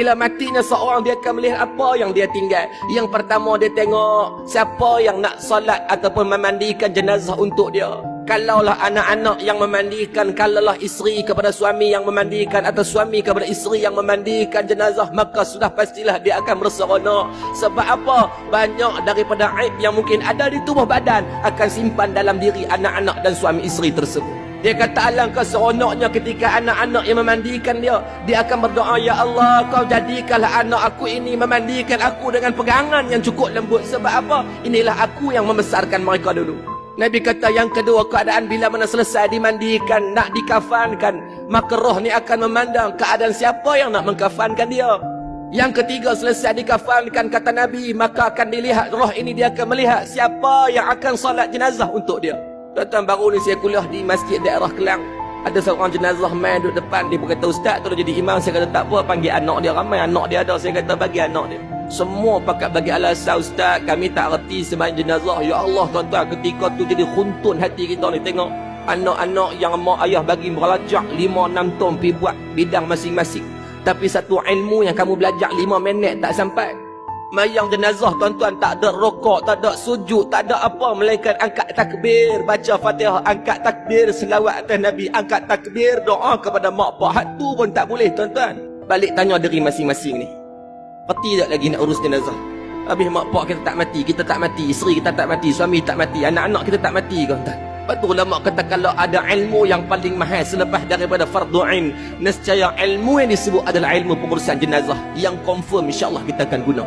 Bila matinya seorang, dia akan melihat apa yang dia tinggal. Yang pertama, dia tengok siapa yang nak solat ataupun memandikan jenazah untuk dia. Kalaulah anak-anak yang memandikan, kalaulah isteri kepada suami yang memandikan, atau suami kepada isteri yang memandikan jenazah, maka sudah pastilah dia akan berseronok. Sebab apa? Banyak daripada aib yang mungkin ada di tubuh badan akan simpan dalam diri anak-anak dan suami isteri tersebut. Dia kata alangkah seronoknya ketika anak-anak yang memandikan dia. Dia akan berdoa, Ya Allah, kau jadikanlah anak aku ini memandikan aku dengan pegangan yang cukup lembut. Sebab apa? Inilah aku yang membesarkan mereka dulu. Nabi kata yang kedua, keadaan bila mana selesai dimandikan, nak dikafankan, maka roh ni akan memandang keadaan siapa yang nak mengkafankan dia. Yang ketiga, selesai dikafankan, kata Nabi, maka akan dilihat roh ini, dia akan melihat siapa yang akan solat jenazah untuk dia. Tuan-tuan, baru ni saya kuliah di masjid daerah Kelang. Ada seorang jenazah main duduk depan. Dia berkata, Ustaz tolong jadi imam. Saya kata, tak apa, panggil anak dia. Ramai anak dia ada. Saya kata, bagi anak dia. Semua pakat bagi alasan, Ustaz, kami tak reti sembahyang jenazah. Ya Allah, tuan-tuan, ketika tu jadi khuntun hati kita ni. Tengok anak-anak yang mak ayah bagi belajar 5-6 tahun pergi buat bidang masing-masing. Tapi satu ilmu yang kamu belajar 5 minit tak sampai. Mayang jenazah, tuan-tuan, tak ada rokok, tak ada sujud, tak ada apa, melainkan angkat takbir, baca Fatihah, angkat takbir, selawat atas Nabi, angkat takbir, doa kepada mak pak. Hatu pun tak boleh, tuan-tuan. Balik tanya diri masing-masing ni, peti tak lagi nak urus jenazah? Habis mak pak kita tak mati, kita tak mati, isteri kita tak mati, suami tak mati, anak-anak kita tak mati, tuan-tuan. Lepas tu ulama kata, kalau ada ilmu yang paling mahal selepas daripada fardu ain, nescaya ilmu yang disebut adalah ilmu pengurusan jenazah, yang confirm insya-Allah kita akan guna.